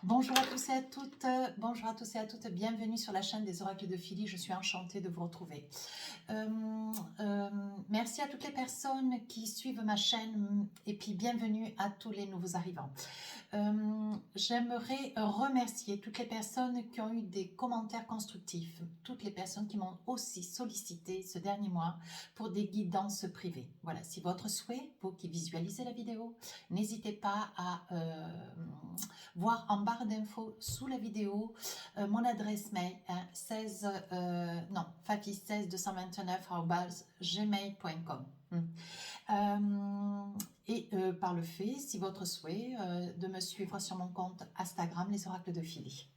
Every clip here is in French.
Bonjour à tous et à toutes, bonjour à tous et à toutes, bienvenue sur la chaîne des oracles de Philly, je suis enchantée de vous retrouver. Merci à toutes les personnes qui suivent ma chaîne et puis bienvenue à tous les nouveaux arrivants. J'aimerais remercier toutes les personnes qui ont eu des commentaires constructifs, toutes les personnes qui m'ont aussi sollicité ce dernier mois pour des guidances privées. Voilà, si votre souhait, vous qui visualisez la vidéo, n'hésitez pas à voir en barre d'infos sous la vidéo mon adresse mail hein, fafi16 229@gmail.com. Et par le fait, si votre souhait, de me suivre sur mon compte Instagram, les oracles de Philly.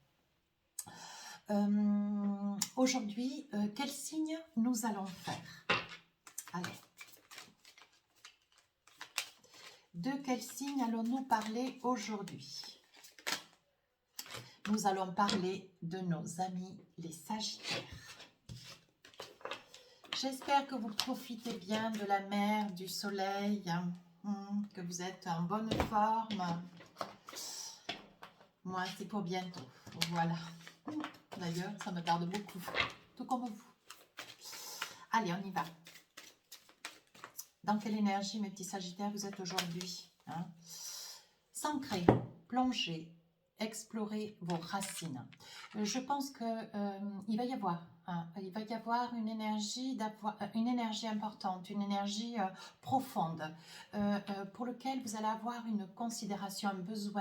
Aujourd'hui, quel signe nous allons faire? Alors, de quel signe allons-nous parler aujourd'hui? Nous allons parler de nos amis les Sagittaires. J'espère que vous profitez bien de la mer, du soleil, que vous êtes en bonne forme. Moi, c'est pour bientôt. Voilà. D'ailleurs, ça me tarde beaucoup, tout comme vous. Allez, on y va. Dans quelle énergie, mes petits Sagittaires, vous êtes aujourd'hui? S'ancrer, plonger, explorer vos racines. Je pense qu'il va y avoir une énergie importante, une énergie profonde, pour lequel vous allez avoir une considération, vous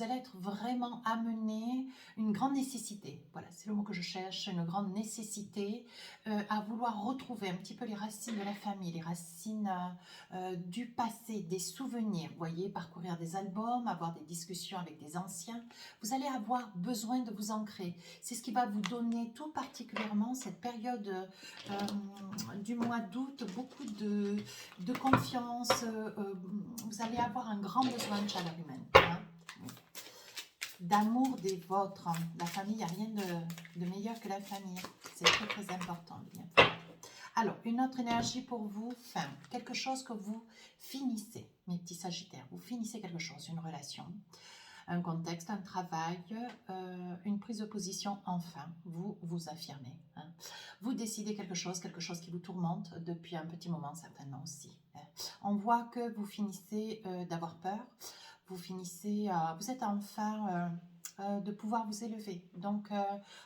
allez être vraiment amené, une grande nécessité, voilà, c'est le mot que je cherche, une grande nécessité à vouloir retrouver un petit peu les racines de la famille, les racines du passé, des souvenirs, vous voyez, parcourir des albums, avoir des discussions avec des anciens, vous allez avoir besoin de vous ancrer. C'est ce qui va vous donner tout particulièrement cette période du mois d'août, beaucoup de confiance, vous allez avoir un grand besoin de chaleur humaine, d'amour des vôtres. La famille, il n'y a rien de meilleur que la famille, c'est très très important. Alors, une autre énergie pour vous, quelque chose que vous finissez, mes petits Sagittaires, vous finissez quelque chose, une relation, un contexte, un travail, une prise de position, enfin, vous vous affirmez. Vous décidez quelque chose qui vous tourmente depuis un petit moment certainement aussi. On voit que vous finissez d'avoir peur, vous êtes enfin de pouvoir vous élever, donc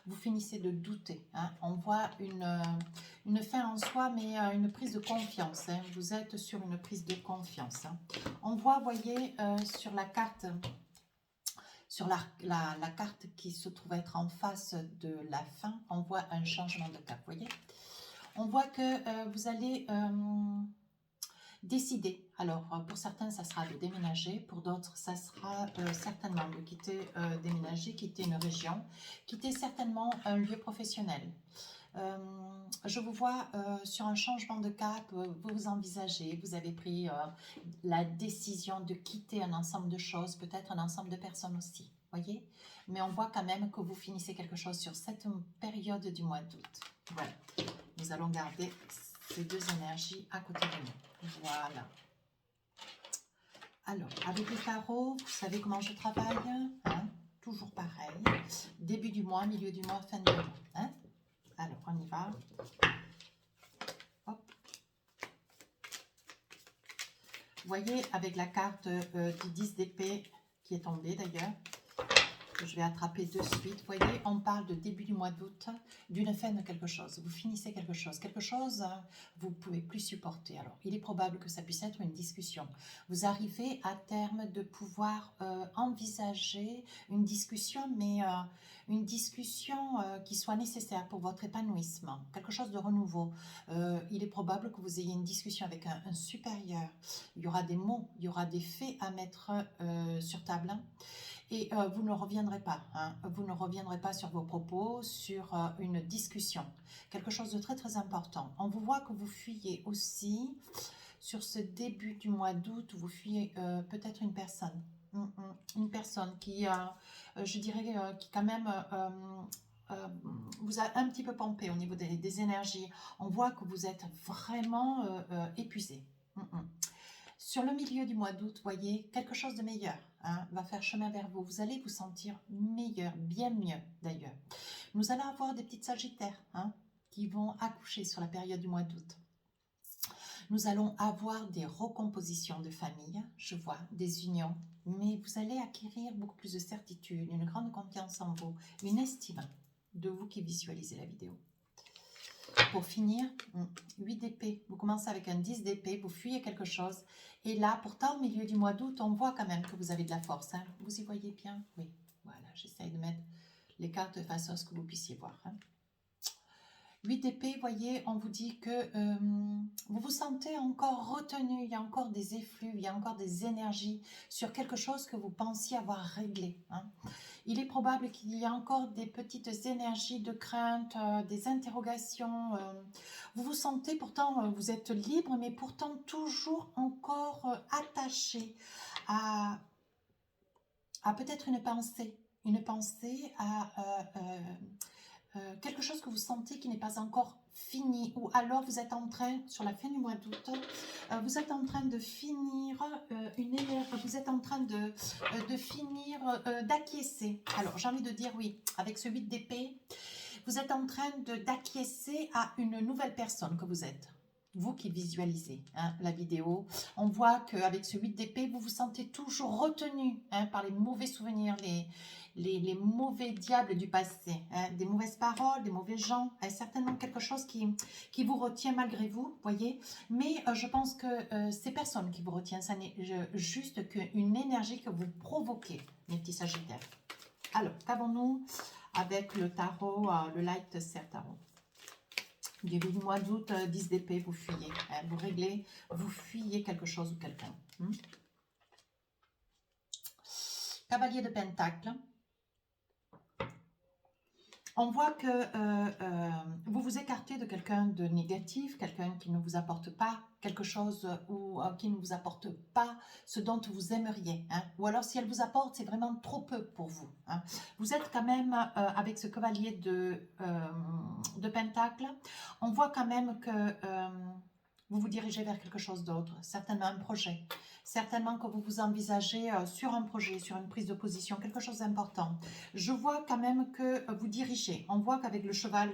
vous finissez de douter. On voit une fin en soi, mais une prise de confiance. Vous êtes sur une prise de confiance. On voit, voyez, sur la carte, sur la carte qui se trouve être en face de la fin, on voit un changement de cap, voyez. On voit que vous allez décider. Alors, pour certains, ça sera de déménager. Pour d'autres, ça sera certainement de quitter, déménager, quitter une région, quitter certainement un lieu professionnel. Je vous vois sur un changement de cap, vous envisagez, vous avez pris la décision de quitter un ensemble de choses, peut-être un ensemble de personnes aussi, voyez. Mais on voit quand même que vous finissez quelque chose sur cette période du mois d'août. Voilà, nous allons garder ces deux énergies à côté de nous. Voilà. Alors, avec les tarots, vous savez comment je travaille, toujours pareil. Début du mois, milieu du mois, fin du mois. Alors, on y va. Hop. Vous voyez, avec la carte du 10 d'épée qui est tombée d'ailleurs, que je vais attraper de suite. Vous voyez, on parle de début du mois d'août, d'une fin de quelque chose. Vous finissez quelque chose vous ne pouvez plus supporter. Alors, il est probable que ça puisse être une discussion. Vous arrivez à terme de pouvoir envisager une discussion, mais une discussion qui soit nécessaire pour votre épanouissement, quelque chose de renouveau. Il est probable que vous ayez une discussion avec un supérieur. Il y aura des mots, il y aura des faits à mettre sur table. Et vous ne reviendrez pas, vous ne reviendrez pas sur vos propos, sur une discussion, quelque chose de très très important. On vous voit que vous fuyez aussi, sur ce début du mois d'août, vous fuyez peut-être une personne qui, je dirais, qui quand même vous a un petit peu pompé au niveau des énergies. On voit que vous êtes vraiment épuisé. Sur le milieu du mois d'août, voyez, quelque chose de meilleur. hein, va faire chemin vers vous. Vous allez vous sentir meilleur, bien mieux d'ailleurs. Nous allons avoir des petites sagittaires, hein, qui vont accoucher sur la période du mois d'août. Nous allons avoir des recompositions de famille, je vois, des unions, mais vous allez acquérir beaucoup plus de certitude, une grande confiance en vous, une estime de vous qui visualisez la vidéo. Pour finir, 8 d'épée, vous commencez avec un 10 d'épée, vous fuyez quelque chose, et là, pourtant, au milieu du mois d'août, on voit quand même que vous avez de la force, hein. Vous y voyez bien? Oui, voilà, j'essaye de mettre les cartes de façon à ce que vous puissiez voir, hein. 8 d'épée, voyez, on vous dit que vous vous sentez encore retenu, il y a encore des effluves, il y a encore des énergies sur quelque chose que vous pensiez avoir réglé, hein. Il est probable qu'il y ait encore des petites énergies de crainte, des interrogations. Vous vous sentez pourtant, vous êtes libre, mais pourtant toujours encore attaché à peut-être une pensée à quelque chose que vous sentez qui n'est pas encore fini, ou alors vous êtes en train, sur la fin du mois d'août, vous êtes en train de finir vous êtes en train de finir, d'acquiescer. Alors j'ai envie de dire oui, avec ce 8 d'épée, vous êtes en train d'acquiescer à une nouvelle personne que vous êtes. Vous qui visualisez, hein, la vidéo, on voit qu'avec ce 8 d'épée, vous vous sentez toujours retenu, hein, par les mauvais souvenirs, les mauvais diables du passé, hein, des mauvaises paroles, des mauvais gens, hein, certainement quelque chose qui vous retient malgré vous, voyez. Mais je pense que ces personnes qui vous retiennent, ça n'est juste qu'une énergie que vous provoquez, mes petits sagittaires. Alors, qu'avons-nous avec le tarot, le Light Ser Tarot? Début du mois d'août, 10 d'épée, vous fuyez, hein, vous réglez, vous fuyez quelque chose ou quelqu'un. Cavalier de Pentacle. On voit que vous vous écartez de quelqu'un de négatif, quelqu'un qui ne vous apporte pas quelque chose ou qui ne vous apporte pas ce dont vous aimeriez, hein. Ou alors si elle vous apporte, c'est vraiment trop peu pour vous, hein. Vous êtes quand même, avec ce cavalier de Pentacle, on voit quand même que vous vous dirigez vers quelque chose d'autre, certainement un projet. Certainement que vous vous envisagez sur un projet, sur une prise de position, quelque chose d'important. Je vois quand même que vous dirigez. On voit qu'avec le cheval,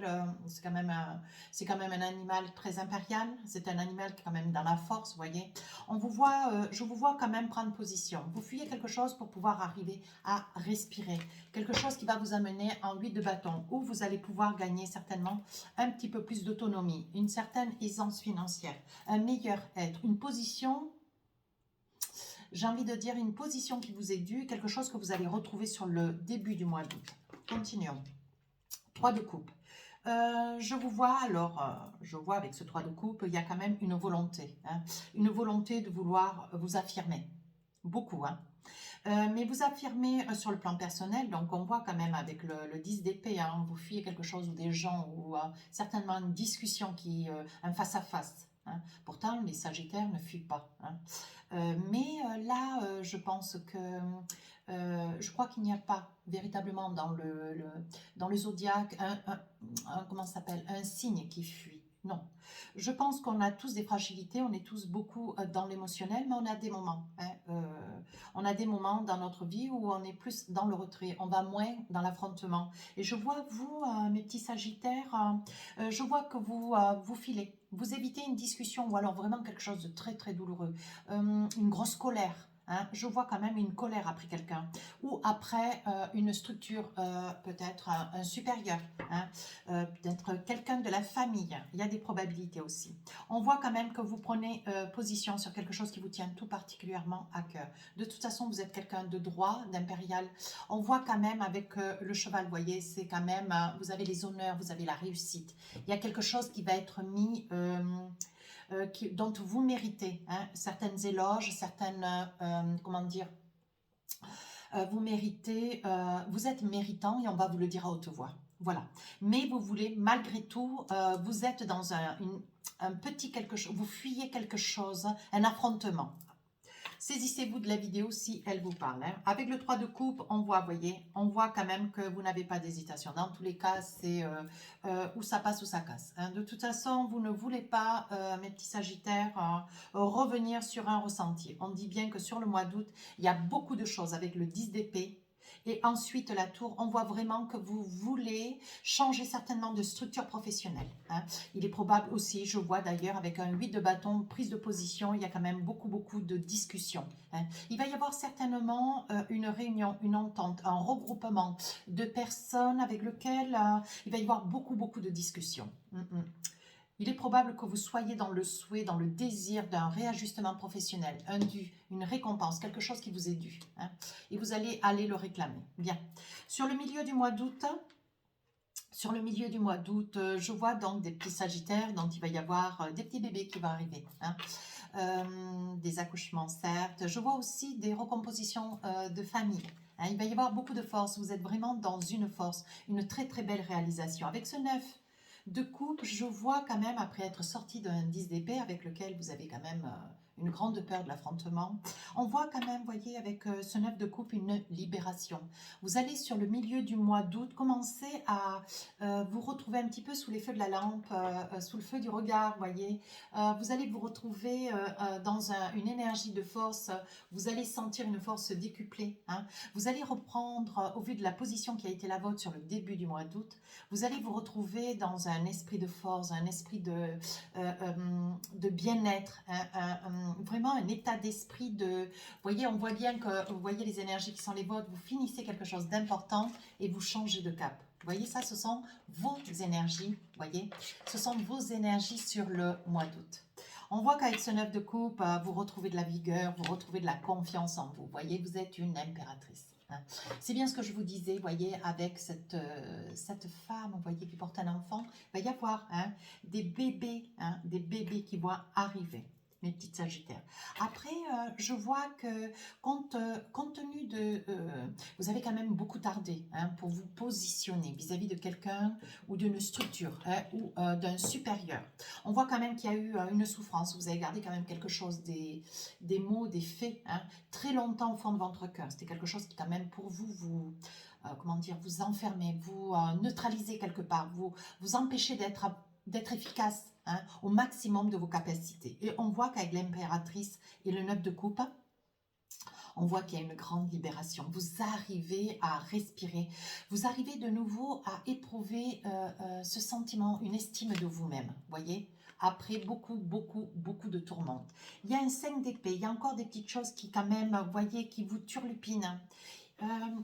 c'est quand même un animal très impérial. C'est un animal qui est quand même dans la force, vous voyez. Je vous vois quand même prendre position. Vous fuyez quelque chose pour pouvoir arriver à respirer. Quelque chose qui va vous amener en 8 de bâton, où vous allez pouvoir gagner certainement un petit peu plus d'autonomie, une certaine aisance financière, un meilleur être, une position... J'ai envie de dire une position qui vous est due, quelque chose que vous allez retrouver sur le début du mois d'août. Continuons. 3 de coupe. Je vous vois, alors, je vois avec ce 3 de coupe, il y a quand même une volonté. Hein, une volonté de vouloir vous affirmer. Beaucoup, hein. Mais vous affirmez sur le plan personnel, donc on voit quand même avec le 10 d'épée, hein, vous fuyez quelque chose ou des gens, ou certainement une discussion, un face-à-face. Hein. Pourtant, les sagittaires ne fuient pas. Hein. Mais là, je pense que, je crois qu'il n'y a pas véritablement dans le zodiaque comment ça s'appelle, un signe qui fuit. Non, je pense qu'on a tous des fragilités, on est tous beaucoup dans l'émotionnel, mais on a des moments. Hein, on a des moments dans notre vie où on est plus dans le retrait, on va moins dans l'affrontement. Et je vois, vous, mes petits sagittaires, je vois que vous filez. Vous évitez une discussion ou alors vraiment quelque chose de très très douloureux. Une grosse colère. Hein, je vois quand même une colère après quelqu'un ou après une structure, peut-être un supérieur, hein, peut-être quelqu'un de la famille. Il y a des probabilités aussi. On voit quand même que vous prenez position sur quelque chose qui vous tient tout particulièrement à cœur. De toute façon, vous êtes quelqu'un de droit, d'impérial. On voit quand même avec le cheval, vous voyez, c'est quand même, vous avez les honneurs, vous avez la réussite. Il y a quelque chose qui va être mis... dont vous méritez, hein, certaines éloges, certaines, comment dire, vous méritez, vous êtes méritant et on va vous le dire à haute voix. Voilà. Mais vous voulez, malgré tout, vous êtes dans un petit quelque chose, vous fuyez quelque chose, un affrontement. Saisissez-vous de la vidéo si elle vous parle. Hein. Avec le 3 de coupe, on voit, voyez, on voit quand même que vous n'avez pas d'hésitation. Dans tous les cas, c'est où ça passe ou ça casse. Hein. De toute façon, vous ne voulez pas, mes petits sagittaires, revenir sur un ressenti. On dit bien que sur le mois d'août, il y a beaucoup de choses avec le 10 d'épée. Et ensuite, la tour, on voit vraiment que vous voulez changer certainement de structure professionnelle. Hein. Il est probable aussi, je vois d'ailleurs avec un 8 de bâton, prise de position, il y a quand même beaucoup de discussions. Hein. Il va y avoir certainement une réunion, une entente, un regroupement de personnes avec lequel il va y avoir beaucoup de discussions. Il est probable que vous soyez dans le souhait, dans le désir d'un réajustement professionnel, un dû, une récompense, quelque chose qui vous est dû. Hein, et vous allez aller le réclamer. Bien. Sur le milieu du mois d'août, je vois donc des petits sagittaires, donc il va y avoir des petits bébés qui vont arriver. Hein. Des accouchements, certes. Je vois aussi des recompositions de famille. Hein. Il va y avoir beaucoup de force. Vous êtes vraiment dans une force, une très belle réalisation. Avec ce 9 de coupe, je vois quand même, après être sorti d'un 10 d'épée avec lequel vous avez quand même une grande peur de l'affrontement, on voit quand même, voyez, avec ce 9 de coupe, une libération. Vous allez sur le milieu du mois d'août commencer à vous retrouver un petit peu sous les feux de la lampe, sous le feu du regard, voyez. Vous allez vous retrouver dans une énergie de force, vous allez sentir une force décuplée. Hein. Vous allez reprendre, au vu de la position qui a été la vôtre sur le début du mois d'août, vous allez vous retrouver dans un esprit de force, un esprit de bien-être, vraiment un état d'esprit de... Vous voyez, on voit bien que, vous voyez les énergies qui sont les vôtres, vous finissez quelque chose d'important et vous changez de cap. Vous voyez, ça, ce sont vos énergies, vous voyez, ce sont vos énergies sur le mois d'août. On voit qu'avec ce 9 de coupe, vous retrouvez de la vigueur, vous retrouvez de la confiance en vous. Vous voyez, vous êtes une impératrice. C'est bien ce que je vous disais, voyez, avec cette femme, vous voyez, qui porte un enfant, il va y avoir des bébés qui vont arriver, mes petites sagittaires. Après, je vois que compte tenu de... vous avez quand même beaucoup tardé pour vous positionner vis-à-vis de quelqu'un ou d'une structure ou d'un supérieur. On voit quand même qu'il y a eu une souffrance, vous avez gardé quand même quelque chose, des mots, des faits, très longtemps au fond de votre cœur. C'était quelque chose qui quand même pour vous comment dire, vous enfermez, vous neutralisez quelque part, vous empêchez d'être efficace au maximum de vos capacités. Et on voit qu'avec l'impératrice et le 9 de coupe, on voit qu'il y a une grande libération. Vous arrivez à respirer, vous arrivez de nouveau à éprouver ce sentiment, une estime de vous-même, voyez, après beaucoup de tourments. Il y a un 5 d'épée, il y a encore des petites choses qui quand même, vous voyez, qui vous turlupinent.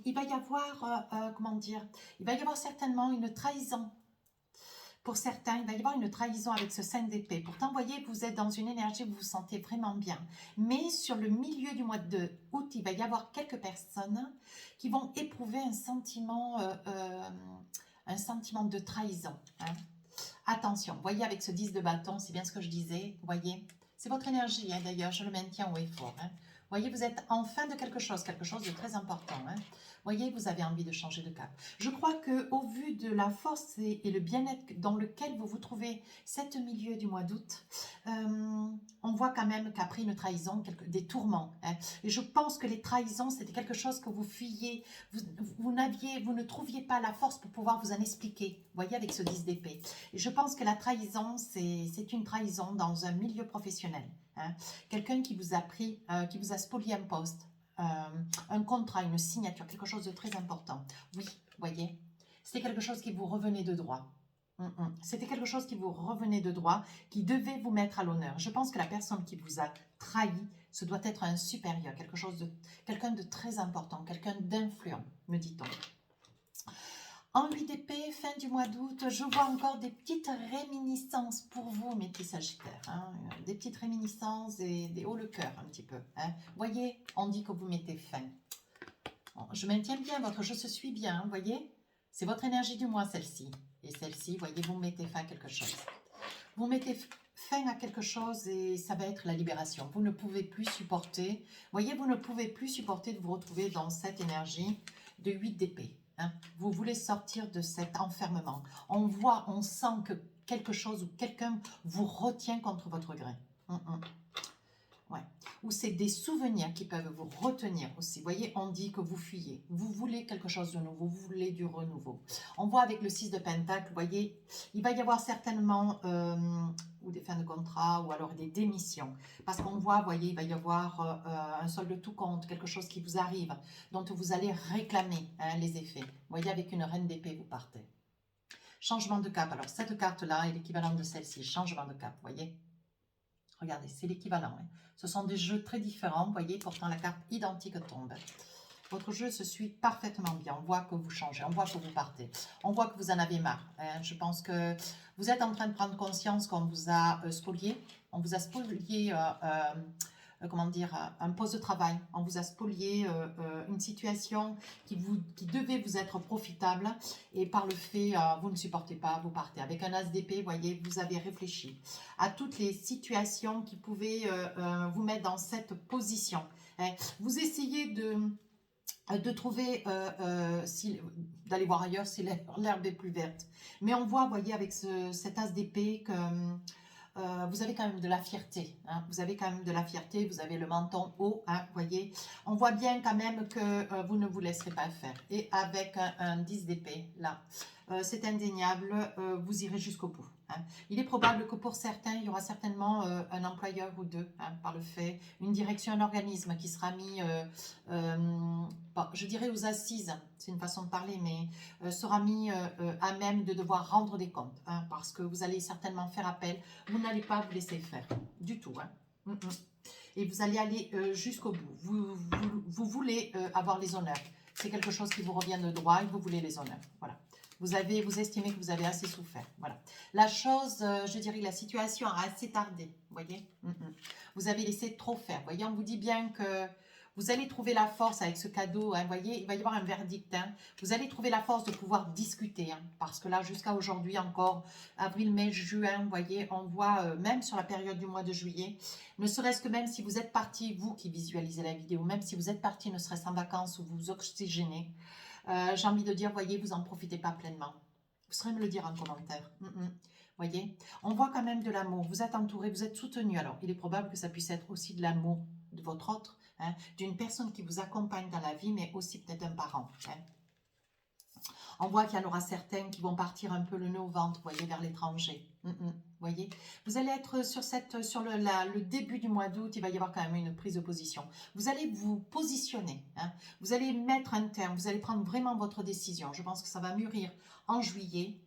Il va y avoir, comment dire, il va y avoir certainement une trahison. Pour certains, il va y avoir une trahison avec ce 5 d'épée. Pourtant, vous voyez, vous êtes dans une énergie où vous vous sentez vraiment bien. Mais sur le milieu du mois d'août, il va y avoir quelques personnes qui vont éprouver un sentiment de trahison. Hein. Attention, vous voyez, avec ce 10 de bâton, c'est bien ce que je disais, vous voyez, c'est votre énergie, d'ailleurs, je le maintiens haut et fort. Vous voyez, vous êtes en fin de quelque chose de très important. Vous voyez, vous avez envie de changer de cap. Je crois qu'au vu de la force et le bien-être dans lequel vous vous trouvez cet milieu du mois d'août, on voit quand même qu'après une trahison, des tourments. Et je pense que les trahisons, c'était quelque chose que vous fuyiez. Vous ne trouviez pas la force pour pouvoir vous en expliquer. Vous voyez, avec ce 10 d'épée. Et je pense que la trahison, c'est une trahison dans un milieu professionnel. Quelqu'un qui vous a pris, qui vous a spolié un poste, un contrat, une signature, quelque chose de très important. Oui, voyez, c'était quelque chose qui vous revenait de droit. C'était quelque chose qui vous revenait de droit, qui devait vous mettre à l'honneur. Je pense que la personne qui vous a trahi, ce doit être un supérieur, quelqu'un de très important, quelqu'un d'influent, me dit-on. En 8 d'épée, fin du mois d'août, je vois encore des petites réminiscences pour vous, mes petits sagittaires. Des petites réminiscences et des hauts le cœur un petit peu. Voyez, on dit que vous mettez fin. Bon, je maintiens bien votre je suis bien, voyez. C'est votre énergie du mois, celle-ci. Et celle-ci, voyez, vous mettez fin à quelque chose. Vous mettez fin à quelque chose et ça va être la libération. Vous ne pouvez plus supporter, voyez, vous ne pouvez plus supporter de vous retrouver dans cette énergie de 8 d'épée. Vous voulez sortir de cet enfermement. On voit, on sent que quelque chose ou quelqu'un vous retient contre votre gré. Ouais. Ou c'est des souvenirs qui peuvent vous retenir aussi. Vous voyez, on dit que vous fuyez. Vous voulez quelque chose de nouveau. Vous voulez du renouveau. On voit avec le 6 de Pentacle, vous voyez, il va y avoir certainement ou des fins de contrat ou alors des démissions. Parce qu'on voit, vous voyez, il va y avoir un solde de tout compte, quelque chose qui vous arrive, dont vous allez réclamer hein, les effets. Vous voyez, avec une reine d'épée, vous partez. Changement de cap. Alors, cette carte-là est l'équivalent de celle-ci. Changement de cap, vous voyez. Regardez, c'est l'équivalent. Hein. Ce sont des jeux très différents, vous voyez, pourtant la carte identique tombe. Votre jeu se suit parfaitement bien. On voit que vous changez, on voit que vous partez. On voit que vous en avez marre. Hein. Je pense que vous êtes en train de prendre conscience qu'on vous a spolié. On vous a spolié, comment dire, un poste de travail. On vous a spolié une situation qui devait vous être profitable. Et par le fait, vous ne supportez pas, vous partez. Avec un as d'épée, vous voyez, vous avez réfléchi à toutes les situations qui pouvaient vous mettre dans cette position. Hein. Vous essayez de trouver, d'aller voir ailleurs si l'herbe est plus verte. Mais on voit, vous voyez, avec cet as d'épée que vous avez quand même de la fierté. Hein, vous avez quand même de la fierté, vous avez le menton haut, hein, voyez. On voit bien quand même que vous ne vous laisserez pas faire. Et avec un 10 d'épée, là, c'est indéniable, vous irez jusqu'au bout. Hein. Il est probable que pour certains, il y aura certainement un employeur ou deux, hein, par le fait, une direction, un organisme qui sera mis, bon, je dirais aux assises, c'est une façon de parler, mais sera mis à même de devoir rendre des comptes, hein, parce que vous allez certainement faire appel, vous n'allez pas vous laisser faire, du tout. Hein. Et vous allez aller jusqu'au bout. Vous voulez avoir les honneurs. C'est quelque chose qui vous revient de droit et vous voulez les honneurs. Voilà. Vous estimez que vous avez assez souffert. Voilà. La chose, je dirais, la situation a assez tardé. Vous voyez, vous avez laissé trop faire. Vous voyez, on vous dit bien que vous allez trouver la force avec ce cadeau. Hein, voyez, il va y avoir un verdict. Hein. Vous allez trouver la force de pouvoir discuter. Hein, parce que là, jusqu'à aujourd'hui encore, avril, mai, juin, vous voyez, on voit même sur la période du mois de juillet, ne serait-ce que même si vous êtes parti, vous qui visualisez la vidéo, même si vous êtes parti, ne serait-ce en vacances ou vous oxygénez, j'ai envie de dire, voyez, vous n'en profitez pas pleinement. Vous saurez me le dire en commentaire. Voyez, on voit quand même de l'amour. Vous êtes entouré, vous êtes soutenu. Alors, il est probable que ça puisse être aussi de l'amour de votre autre, hein, d'une personne qui vous accompagne dans la vie, mais aussi peut-être un parent. Hein. On voit qu'il y en aura certains qui vont partir un peu le nez au ventre, voyez, vers l'étranger. Voyez, vous allez être sur le début du mois d'août, il va y avoir quand même une prise de position. Vous allez vous positionner, hein, vous allez mettre un terme, vous allez prendre vraiment votre décision. Je pense que ça va mûrir en juillet.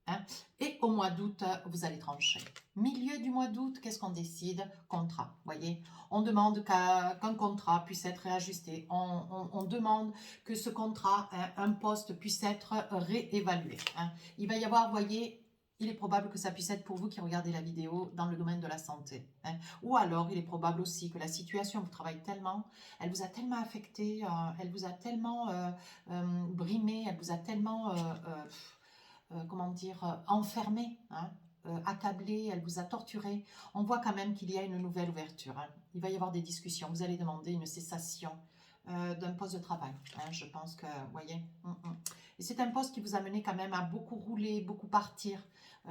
Hein, et au mois d'août, vous allez trancher. Milieu du mois d'août, qu'est-ce qu'on décide? Contrat, voyez. On demande qu'un contrat puisse être réajusté. On demande que ce contrat, un poste, puisse être réévalué. Hein. Il va y avoir, voyez, il est probable que ça puisse être pour vous qui regardez la vidéo dans le domaine de la santé. Hein. Ou alors, il est probable aussi que la situation vous travaille tellement, elle vous a tellement affecté, elle vous a tellement brimé, elle vous a tellement... comment dire, enfermée, hein, accablée, elle vous a torturé. On voit quand même qu'il y a une nouvelle ouverture. Hein. Il va y avoir des discussions. Vous allez demander une cessation d'un poste de travail. Hein. Je pense que, vous voyez, et c'est un poste qui vous a mené quand même à beaucoup rouler, beaucoup partir.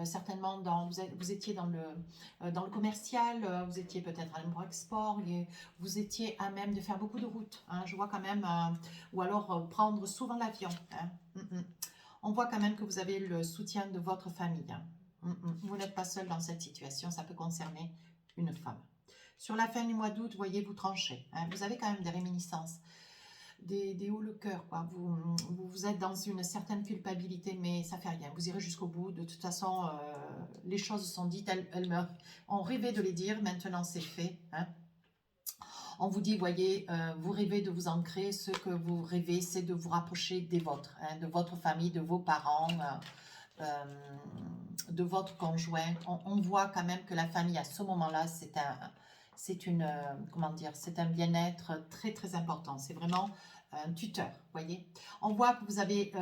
Certainement, vous étiez dans le commercial, vous étiez peut-être à l'import-export, vous étiez à même de faire beaucoup de routes. Hein. Je vois quand même, ou alors prendre souvent l'avion. Hein. On voit quand même que vous avez le soutien de votre famille. Hein. Vous n'êtes pas seul dans cette situation, ça peut concerner une femme. Sur la fin du mois d'août, voyez-vous trancher. Hein. Vous avez quand même des réminiscences, des hauts le cœur. Quoi. Vous êtes dans une certaine culpabilité, mais ça fait rien. Vous irez jusqu'au bout. De toute façon, les choses sont dites, on rêvait de les dire, maintenant c'est fait. Hein. On vous dit, voyez, vous rêvez de vous ancrer, ce que vous rêvez, c'est de vous rapprocher des vôtres, hein, de votre famille, de vos parents, de votre conjoint. On voit quand même que la famille, à ce moment-là, comment dire, c'est un bien-être très, très important. C'est vraiment un tuteur, voyez. On voit que vous avez,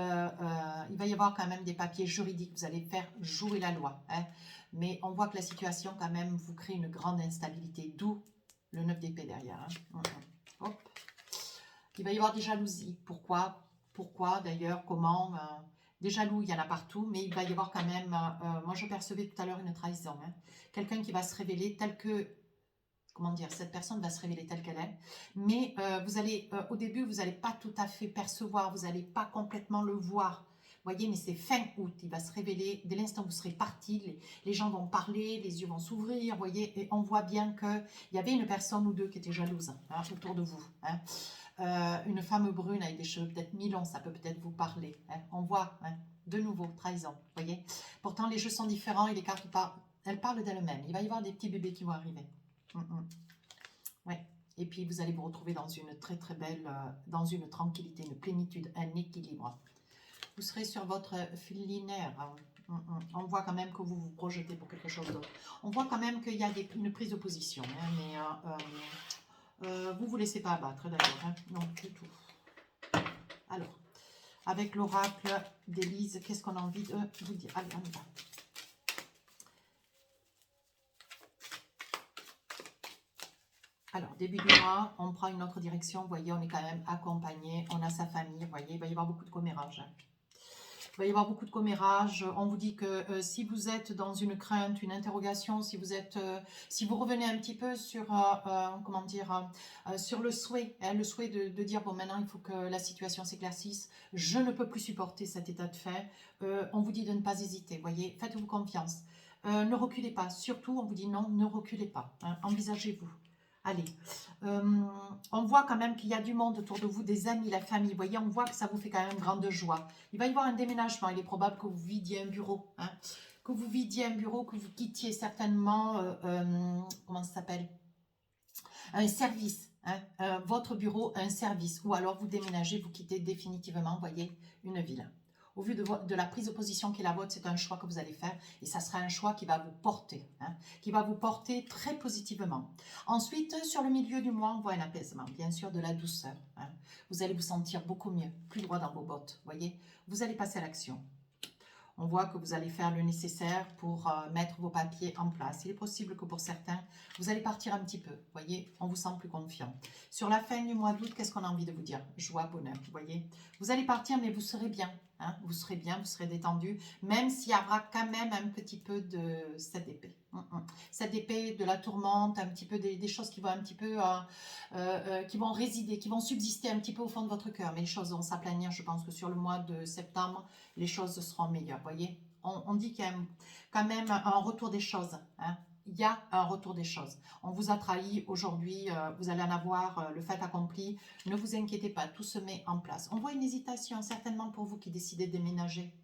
il va y avoir quand même des papiers juridiques, vous allez faire jouer la loi, hein, mais on voit que la situation, quand même, vous crée une grande instabilité, d'où le 9 d'épée derrière. Hein. Hop. Il va y avoir des jalousies. Pourquoi d'ailleurs? Comment des jaloux, il y en a partout, mais il va y avoir quand même... moi, je percevais tout à l'heure une trahison. Hein. Quelqu'un qui va se révéler tel que comment dire, cette personne va se révéler telle qu'elle est, mais vous allez, au début, vous n'allez pas tout à fait percevoir, vous n'allez pas complètement le voir. Voyez, mais c'est fin août, il va se révéler, dès l'instant où vous serez parti, les gens vont parler, les yeux vont s'ouvrir, voyez, et on voit bien qu'il y avait une personne ou deux qui était jalouse hein, autour de vous. Hein. Une femme brune avec des cheveux peut-être mi-longs, ça peut peut-être vous parler. Hein. On voit, hein, de nouveau, trahison, voyez. Pourtant, les jeux sont différents et les cartes elles parlent d'elles-mêmes. Il va y avoir des petits bébés qui vont arriver. Ouais. Et puis, vous allez vous retrouver dans une très très belle, dans une tranquillité, une plénitude, un équilibre. Vous serez sur votre fil linéaire. On voit quand même que vous vous projetez pour quelque chose d'autre. On voit quand même qu'il y a une prise de position. Hein, mais vous ne vous laissez pas abattre, d'ailleurs. Hein, non, du tout. Alors, avec l'oracle d'Élise, qu'est-ce qu'on a envie de vous dire? Allez, on y va. Alors, début du mois, on prend une autre direction. Vous voyez, on est quand même accompagné. On a sa famille. Vous voyez, il va y avoir beaucoup de commérages. Hein. Il va y avoir beaucoup de commérages. On vous dit que si vous êtes dans une crainte, une interrogation, si vous revenez un petit peu sur, comment dire, sur le souhait, hein, de dire, bon, maintenant, il faut que la situation s'éclaircisse. Je ne peux plus supporter cet état de fait. On vous dit de ne pas hésiter, voyez, faites-vous confiance. Ne reculez pas. Surtout, on vous dit non, ne reculez pas. Hein, envisagez-vous. Allez, on voit quand même qu'il y a du monde autour de vous, des amis, la famille. Vous voyez, on voit que ça vous fait quand même grande joie. Il va y avoir un déménagement. Il est probable que vous vidiez un bureau. Hein, que vous vidiez un bureau, que vous quittiez certainement, comment ça s'appelle? Un service. Hein, votre bureau, un service. Ou alors vous déménagez, vous quittez définitivement, vous voyez, une ville. Au vu de la prise de position qui est la vôtre, c'est un choix que vous allez faire et ça sera un choix qui va vous porter, hein, qui va vous porter très positivement. Ensuite, sur le milieu du mois, on voit un apaisement, bien sûr de la douceur. Hein. Vous allez vous sentir beaucoup mieux, plus droit dans vos bottes, voyez. Vous allez passer à l'action. On voit que vous allez faire le nécessaire pour mettre vos papiers en place. Il est possible que pour certains, vous allez partir un petit peu. Vous voyez, on vous sent plus confiant. Sur la fin du mois d'août, qu'est-ce qu'on a envie de vous dire? Joie, bonheur, vous voyez. Vous allez partir, mais vous serez bien. Hein, vous serez bien, vous serez détendu, même s'il y aura quand même un petit peu de cette épée. Cette épée de la tourmente, un petit peu des choses qui vont un petit peu, qui vont résider, qui vont subsister un petit peu au fond de votre cœur. Mais les choses vont s'aplanir, je pense que sur le mois de septembre, les choses seront meilleures, voyez. On dit qu'il y a quand même un retour des choses, hein. Il y a un retour des choses. On vous a trahi aujourd'hui, vous allez en avoir le fait accompli. Ne vous inquiétez pas, tout se met en place. On voit une hésitation, certainement pour vous qui décidez de déménager.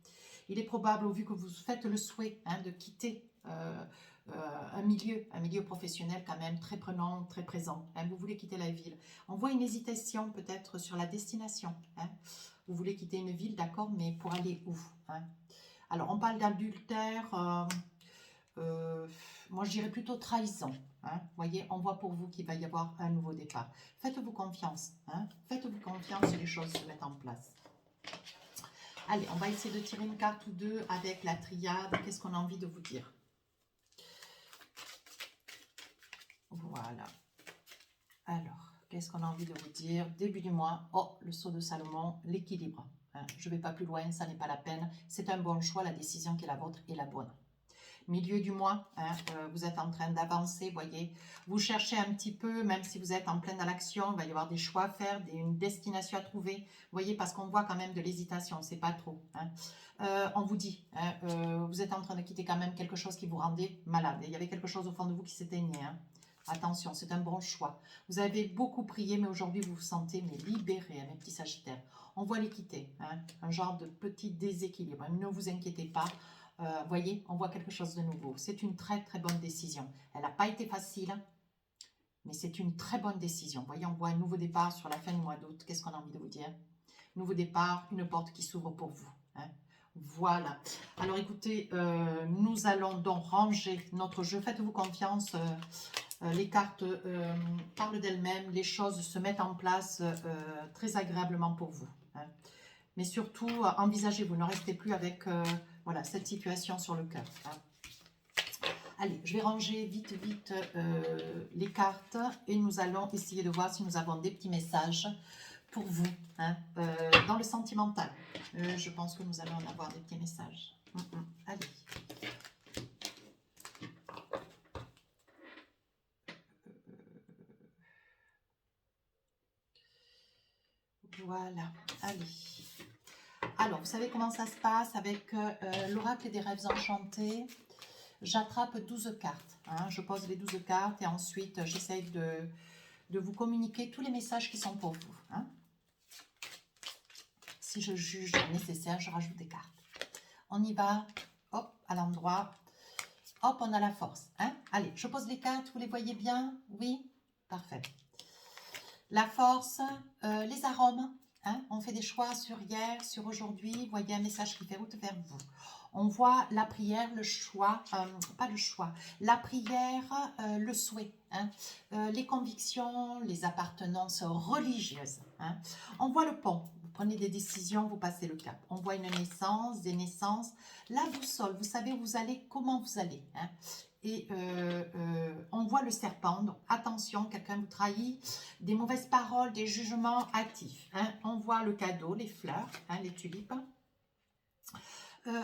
Il est probable, au vu que vous faites le souhait hein, de quitter un milieu professionnel quand même très prenant, très présent. Hein, vous voulez quitter la ville. On voit une hésitation peut-être sur la destination. Hein. Vous voulez quitter une ville, d'accord, mais pour aller où hein? Alors, on parle d'adultère. Moi, je dirais plutôt trahison. Hein. Vous voyez, on voit pour vous qu'il va y avoir un nouveau départ. Faites-vous confiance. Hein. Faites-vous confiance et les choses se mettent en place. Allez, on va essayer de tirer une carte ou deux avec la triade. Qu'est-ce qu'on a envie de vous dire? Voilà. Alors, qu'est-ce qu'on a envie de vous dire? Début du mois, oh, le sceau de Salomon, l'équilibre. Hein. Je ne vais pas plus loin, ça n'est pas la peine. C'est un bon choix, la décision qui est la vôtre est la bonne. Milieu du mois, hein, vous êtes en train d'avancer, voyez. Vous cherchez un petit peu, même si vous êtes en pleine action, il va y avoir des choix à faire, une destination à trouver, voyez, parce qu'on voit quand même de l'hésitation, c'est pas trop. Hein. On vous dit, hein, vous êtes en train de quitter quand même quelque chose qui vous rendait malade. Il y avait quelque chose au fond de vous qui s'éteignait. Hein. Attention, c'est un bon choix. Vous avez beaucoup prié, mais aujourd'hui, vous vous sentez mais libéré, hein, mes petits sagittaires. On voit l'équité, hein, un genre de petit déséquilibre. Ne vous inquiétez pas. Voyez, on voit quelque chose de nouveau. C'est une très très bonne décision. Elle n'a pas été facile, mais c'est une très bonne décision. Voyez, on voit un nouveau départ sur la fin du mois d'août. Qu'est-ce qu'on a envie de vous dire? Nouveau départ, une porte qui s'ouvre pour vous. Hein. Voilà. Alors écoutez, nous allons donc ranger notre jeu. Faites-vous confiance. Les cartes parlent d'elles-mêmes. Les choses se mettent en place très agréablement pour vous. Hein. Mais surtout, envisagez-vous, ne restez plus avec voilà, cette situation sur le cœur. Hein. Allez, je vais ranger vite les cartes et nous allons essayer de voir si nous avons des petits messages pour vous, hein, dans le sentimental. Je pense que nous allons en avoir des petits messages. Allez. Allez. Alors, vous savez comment ça se passe avec l'oracle des rêves enchantés. J'attrape 12 cartes. Hein, je pose les 12 cartes et ensuite, j'essaye de vous communiquer tous les messages qui sont pour vous. Hein. Si je juge nécessaire, je rajoute des cartes. On y va. Hop, à l'endroit. Hop, on a la force. Hein. Allez, je pose les cartes. Vous les voyez bien? Oui? Parfait. La force, les arômes. Hein, on fait des choix sur hier, sur aujourd'hui. Vous voyez un message qui fait route vers vous. On voit la prière, le choix, pas le choix, la prière, le souhait, hein, les convictions, les appartenances religieuses. Hein. On voit le pont. Vous prenez des décisions, vous passez le cap. On voit une naissance, des naissances. La boussole, vous savez où vous allez, comment vous allez. Hein. Et on voit le serpent, donc attention, quelqu'un vous trahit, des mauvaises paroles, des jugements actifs. Hein. On voit le cadeau, les fleurs, hein, les tulipes.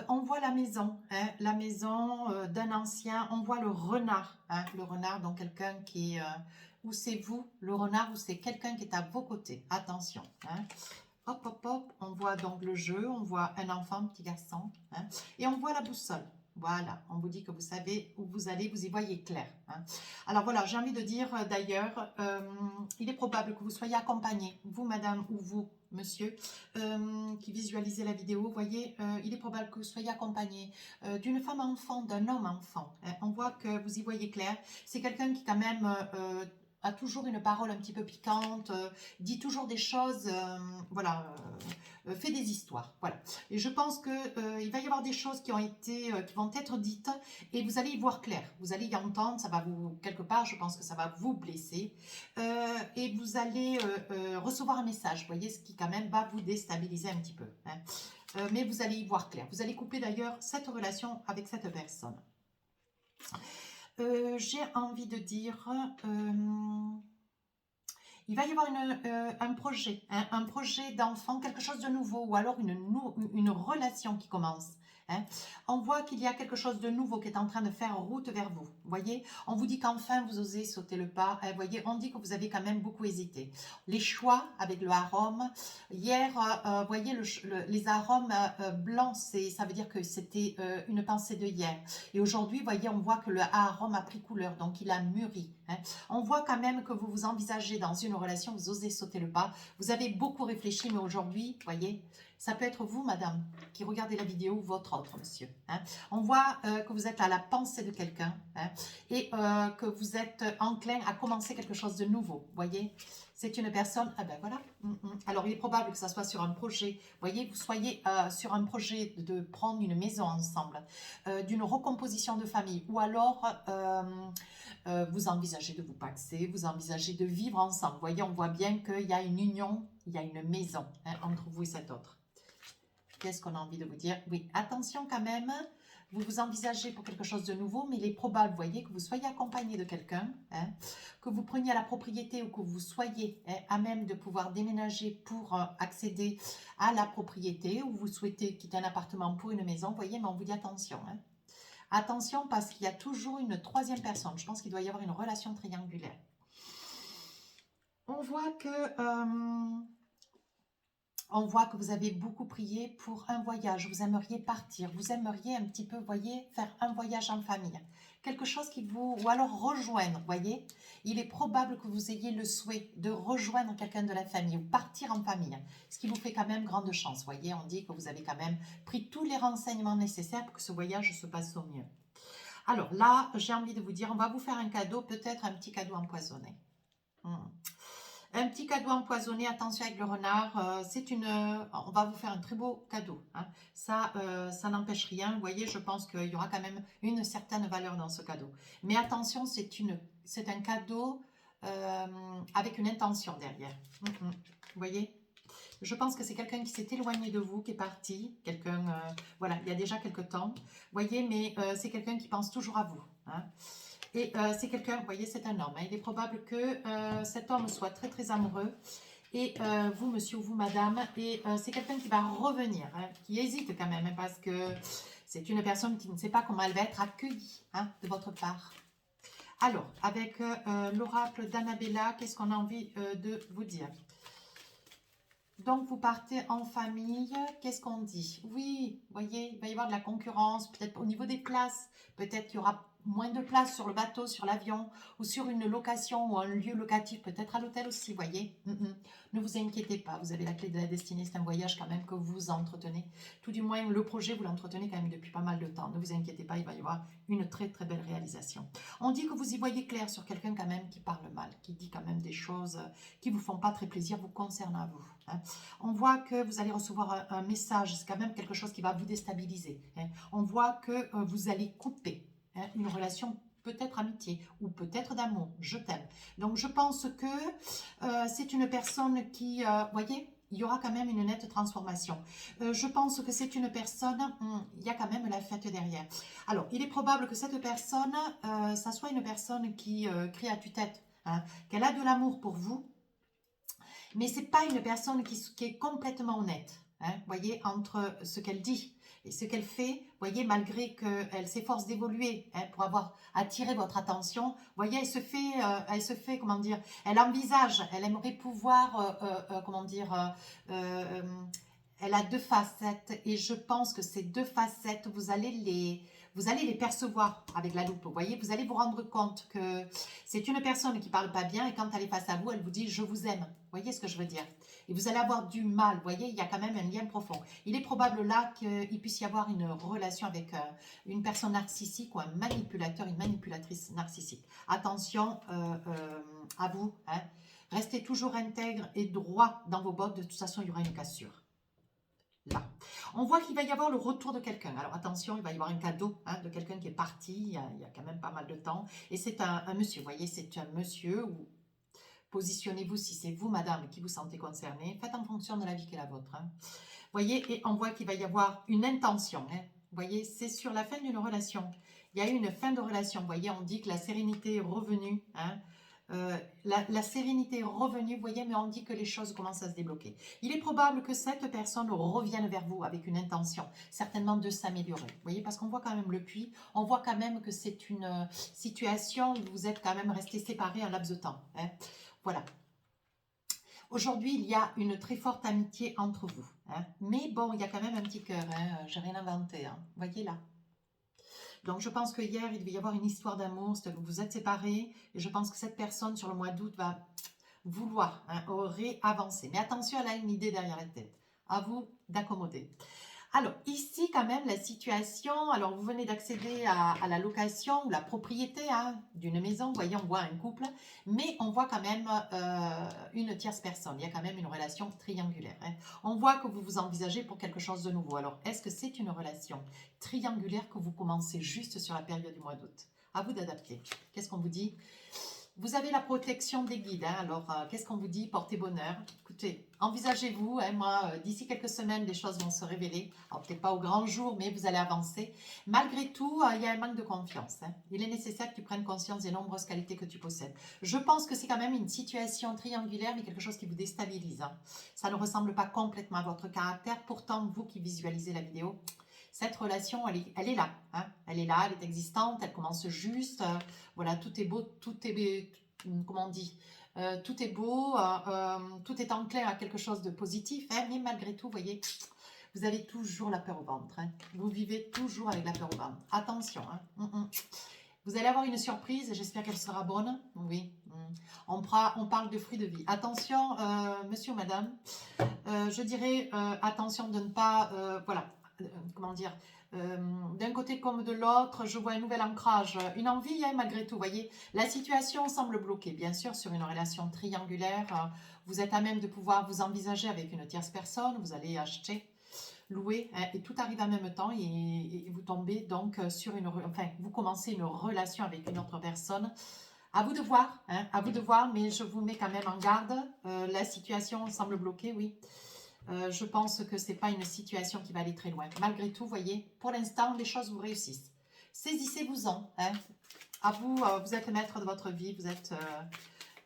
On voit la maison d'un ancien, on voit le renard, hein, donc quelqu'un qui est, ou c'est vous, le renard, ou c'est quelqu'un qui est à vos côtés, attention. Hein. Hop, hop, hop, on voit donc le jeu, on voit un enfant, un petit garçon, hein, et on voit la boussole. Voilà, on vous dit que vous savez où vous allez, vous y voyez clair. Hein. Alors voilà, j'ai envie de dire d'ailleurs, il est probable que vous soyez accompagné, vous madame ou vous monsieur, qui visualisez la vidéo, vous voyez, il est probable que vous soyez accompagné d'une femme enfant, d'un homme enfant. Hein. On voit que vous y voyez clair, c'est quelqu'un qui quand même a toujours une parole un petit peu piquante, dit toujours des choses, voilà, fait des histoires, voilà. Et je pense que il va y avoir des choses qui vont être dites et vous allez y voir clair. Vous allez y entendre, ça va vous quelque part, je pense que ça va vous blesser et vous allez recevoir un message. Vous voyez, ce qui quand même va vous déstabiliser un petit peu. Hein. Mais vous allez y voir clair. Vous allez couper d'ailleurs cette relation avec cette personne. J'ai envie de dire, il va y avoir un projet, un projet d'enfant, quelque chose de nouveau, ou alors une relation qui commence. Hein. On voit qu'il y a quelque chose de nouveau qui est en train de faire route vers vous. Voyez, on vous dit qu'enfin vous osez sauter le pas. Hein. Voyez, on dit que vous avez quand même beaucoup hésité. Les choix avec le arôme. Hier, voyez les arômes blancs, ça veut dire que c'était une pensée de hier. Et aujourd'hui, voyez, on voit que le arôme a pris couleur, donc il a mûri. Hein. On voit quand même que vous vous envisagez dans une relation, vous osez sauter le pas. Vous avez beaucoup réfléchi, mais aujourd'hui, voyez, ça peut être vous, madame, qui regardez la vidéo, ou votre autre monsieur. Hein. On voit que vous êtes à la pensée de quelqu'un hein, et que vous êtes enclin à commencer quelque chose de nouveau. Voyez, c'est une personne, ah ben voilà. Alors, il est probable que ça soit sur un projet. Voyez, vous soyez sur un projet de prendre une maison ensemble, d'une recomposition de famille, ou alors vous envisagez de vous paxer, vous envisagez de vivre ensemble. Vous voyez, on voit bien qu'il y a une union, il y a une maison hein, entre vous et cet autre. Qu'est-ce qu'on a envie de vous dire? Oui, attention quand même, vous vous envisagez pour quelque chose de nouveau, mais il est probable, vous voyez, que vous soyez accompagné de quelqu'un, hein, que vous preniez la propriété ou que vous soyez hein, à même de pouvoir déménager pour accéder à la propriété, ou vous souhaitez quitter un appartement pour une maison, vous voyez, mais on vous dit attention. Hein. Attention parce qu'il y a toujours une troisième personne. Je pense qu'il doit y avoir une relation triangulaire. On voit que vous avez beaucoup prié pour un voyage. Vous aimeriez partir. Vous aimeriez un petit peu, vous voyez, faire un voyage en famille. Quelque chose qui vous... Ou alors rejoindre, vous voyez. Il est probable que vous ayez le souhait de rejoindre quelqu'un de la famille ou partir en famille. Ce qui vous fait quand même grande chance. Vous voyez, on dit que vous avez quand même pris tous les renseignements nécessaires pour que ce voyage se passe au mieux. Alors là, j'ai envie de vous dire, on va vous faire un cadeau, peut-être un petit cadeau empoisonné. Un petit cadeau empoisonné, attention avec le renard, on va vous faire un très beau cadeau. Hein. Ça n'empêche rien. Vous voyez, je pense qu'il y aura quand même une certaine valeur dans ce cadeau. Mais attention, c'est un cadeau avec une intention derrière. Vous voyez, je pense que c'est quelqu'un qui s'est éloigné de vous, qui est parti. Quelqu'un, voilà, il y a déjà quelques temps. Vous voyez, mais c'est quelqu'un qui pense toujours à vous. Hein. Et c'est quelqu'un, vous voyez, c'est un homme. Hein. Il est probable que cet homme soit très très amoureux. Et vous, monsieur ou vous, madame, et c'est quelqu'un qui va revenir, hein, qui hésite quand même, hein, parce que c'est une personne qui ne sait pas comment elle va être accueillie hein, de votre part. Alors, avec l'oracle d'Annabella, qu'est-ce qu'on a envie de vous dire? Donc, vous partez en famille. Qu'est-ce qu'on dit? Oui, vous voyez, il va y avoir de la concurrence, peut-être au niveau des places. Peut-être qu'il y aura moins de places sur le bateau, sur l'avion, ou sur une location ou un lieu locatif, peut-être à l'hôtel aussi, vous voyez. Ne vous inquiétez pas, vous avez la clé de la destinée, c'est un voyage quand même que vous entretenez. Tout du moins, le projet, vous l'entretenez quand même depuis pas mal de temps. Ne vous inquiétez pas, il va y avoir une très très belle réalisation. On dit que vous y voyez clair sur quelqu'un quand même qui parle mal, qui dit quand même des choses qui vous font pas très plaisir vous concernant à vous. Hein. On voit que vous allez recevoir un message, c'est quand même quelque chose qui va vous déstabiliser. Hein. On voit que vous allez couper une relation peut-être amitié ou peut-être d'amour, je t'aime. Donc je pense que c'est une personne qui, voyez, il y aura quand même une nette transformation. Je pense que c'est une personne, il y a quand même la fête derrière. Alors, il est probable que cette personne, ça soit une personne qui crie à tue-tête, hein, qu'elle a de l'amour pour vous, mais c'est pas une personne qui est complètement honnête, hein, voyez, entre ce qu'elle dit et ce qu'elle fait, voyez, malgré qu'elle s'efforce d'évoluer pour avoir attiré votre attention, voyez, elle se fait, comment dire, elle envisage, elle aimerait pouvoir, comment dire, elle a deux facettes et je pense que ces deux facettes, vous allez les percevoir avec la loupe, vous voyez, vous allez vous rendre compte que c'est une personne qui parle pas bien et quand elle est face à vous, elle vous dit « je vous aime ». Vous voyez ce que je veux dire? Et vous allez avoir du mal, vous voyez, il y a quand même un lien profond. Il est probable là qu'il puisse y avoir une relation avec une personne narcissique ou un manipulateur, une manipulatrice narcissique. Attention à vous, hein. Restez toujours intègre et droit dans vos bottes, de toute façon il y aura une cassure. Là. On voit qu'il va y avoir le retour de quelqu'un. Alors attention, il va y avoir un cadeau de quelqu'un qui est parti il y a quand même pas mal de temps. Et c'est un monsieur, vous voyez, c'est un monsieur où positionnez-vous si c'est vous, madame, qui vous sentez concerné. Faites en fonction de la vie qui est la vôtre. Hein. Voyez, et on voit qu'il va y avoir une intention. Hein. Vous voyez, c'est sur la fin d'une relation. Il y a eu une fin de relation. Vous voyez, on dit que la sérénité est revenue. Hein. La sérénité est revenue, vous voyez, mais on dit que les choses commencent à se débloquer. Il est probable que cette personne revienne vers vous avec une intention, certainement de s'améliorer. Vous voyez, parce qu'on voit quand même le puits, on voit quand même que c'est une situation où vous êtes quand même restés séparés un laps de temps. Hein. Voilà. Aujourd'hui, il y a une très forte amitié entre vous. Hein. Mais bon, il y a quand même un petit cœur. Hein. J'ai rien inventé. Hein. Vous voyez là. Donc, je pense que hier, il devait y avoir une histoire d'amour. C'est que vous vous êtes séparés. Et je pense que cette personne, sur le mois d'août, va vouloir réavancer. Mais attention, elle a une idée derrière la tête. À vous d'accommoder. Alors, ici, quand même, la situation, alors vous venez d'accéder à la location ou la propriété hein, d'une maison, vous voyez, on voit un couple, mais on voit quand même une tierce personne, il y a quand même une relation triangulaire. Hein. On voit que vous vous envisagez pour quelque chose de nouveau. Alors, est-ce que c'est une relation triangulaire que vous commencez juste sur la période du mois d'août? À vous d'adapter. Qu'est-ce qu'on vous dit? Vous avez la protection des guides, hein. Alors qu'est-ce qu'on vous dit? Portez bonheur. Écoutez, envisagez-vous, hein, moi, d'ici quelques semaines, les choses vont se révéler. Alors peut-être pas au grand jour, mais vous allez avancer. Malgré tout, il y a un manque de confiance. Hein. Il est nécessaire que tu prennes conscience des nombreuses qualités que tu possèdes. Je pense que c'est quand même une situation triangulaire, mais quelque chose qui vous déstabilise. Hein. Ça ne ressemble pas complètement à votre caractère. Pourtant, vous qui visualisez la vidéo, cette relation, elle est là. Hein. Elle est là, elle est existante, elle commence juste. Voilà, tout est beau, tout est, comment on dit, tout est beau, tout est enclin à quelque chose de positif. Hein, mais malgré tout, vous voyez, vous avez toujours la peur au ventre. Hein. Vous vivez toujours avec la peur au ventre. Attention. Hein. Vous allez avoir une surprise, j'espère qu'elle sera bonne. Oui. On parle de fruits de vie. Attention, monsieur ou madame, je dirais attention de ne pas, voilà, comment dire, d'un côté comme de l'autre, je vois un nouvel ancrage, une envie hein, malgré tout, vous voyez. La situation semble bloquée, bien sûr, sur une relation triangulaire. Vous êtes à même de pouvoir vous envisager avec une tierce personne, vous allez acheter, louer, hein, et tout arrive en même temps et vous tombez donc sur vous commencez une relation avec une autre personne. À vous de voir, hein, à vous de voir, mais je vous mets quand même en garde. La situation semble bloquée, oui. Je pense que ce n'est pas une situation qui va aller très loin. Malgré tout, vous voyez, pour l'instant, les choses vous réussissent. Saisissez-vous-en. Hein. À vous, vous êtes le maître de votre vie. Vous êtes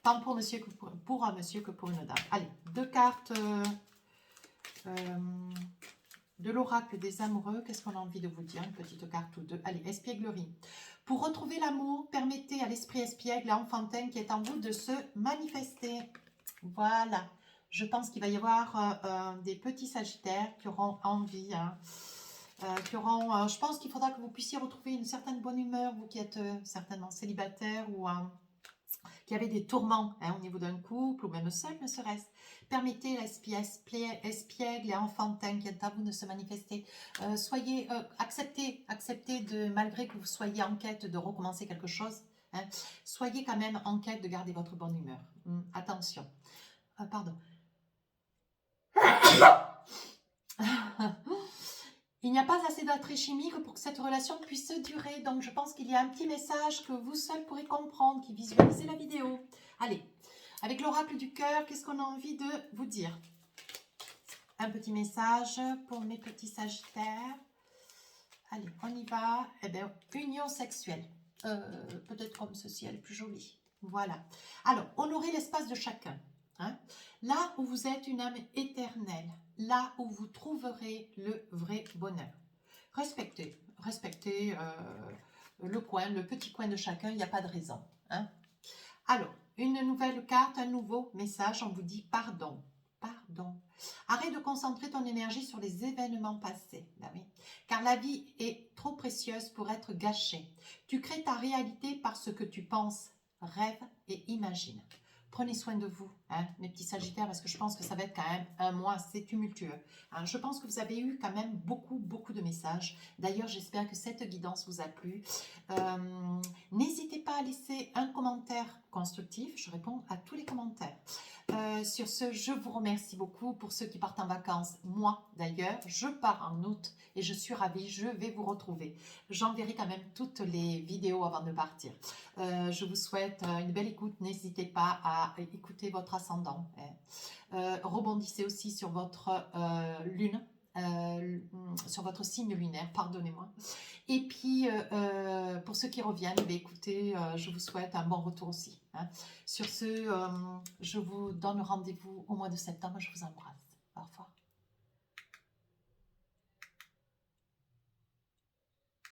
tant pour monsieur que pour un monsieur que pour une dame. Allez, deux cartes de l'oracle des amoureux. Qu'est-ce qu'on a envie de vous dire? Une petite carte ou deux. Allez, espièglerie. Pour retrouver l'amour, permettez à l'esprit espiègle et enfantin qui est en vous de se manifester. Voilà. Je pense qu'il va y avoir des petits sagittaires qui auront envie, hein, je pense qu'il faudra que vous puissiez retrouver une certaine bonne humeur, vous qui êtes certainement célibataire ou qui avez des tourments hein, au niveau d'un couple ou même seul, ne serait-ce. Permettez l'espiègle et enfantin qui est à vous de se manifester. Acceptez de, malgré que vous soyez en quête de recommencer quelque chose, hein, soyez quand même en quête de garder votre bonne humeur. Attention. Pardon. Il n'y a pas assez d'attrait chimique pour que cette relation puisse durer. Donc, je pense qu'il y a un petit message que vous seul pourrez comprendre, qui visualisez la vidéo. Allez, avec l'oracle du cœur, qu'est-ce qu'on a envie de vous dire? Un petit message pour mes petits sagittaires. Allez, on y va. Eh bien, union sexuelle. Peut-être comme ceci, elle est plus jolie. Voilà. Alors, honorez l'espace de chacun. Hein. Là où vous êtes une âme éternelle, là où vous trouverez le vrai bonheur. Respectez le coin, le petit coin de chacun, il n'y a pas de raison. Hein. Alors, une nouvelle carte, un nouveau message, on vous dit pardon. Pardon. Arrête de concentrer ton énergie sur les événements passés. Ben oui. Car la vie est trop précieuse pour être gâchée. Tu crées ta réalité par ce que tu penses, rêves et imagines. Prenez soin de vous, hein, mes petits sagittaires, parce que je pense que ça va être quand même un mois assez tumultueux. Hein, je pense que vous avez eu quand même beaucoup de messages. D'ailleurs, j'espère que cette guidance vous a plu. N'hésitez pas à laisser un commentaire constructif. Je réponds à tous les commentaires. Sur ce, je vous remercie beaucoup pour ceux qui partent en vacances. Moi, d'ailleurs, je pars en août et je suis ravie. Je vais vous retrouver. J'enverrai quand même toutes les vidéos avant de partir. Je vous souhaite une belle écoute. N'hésitez pas à écouter votre ascendant. Rebondissez aussi sur votre lune. Sur votre signe lunaire, pardonnez-moi. Et puis, pour ceux qui reviennent, écoutez, je vous souhaite un bon retour aussi. Hein. Sur ce, je vous donne rendez-vous au mois de septembre. Je vous embrasse.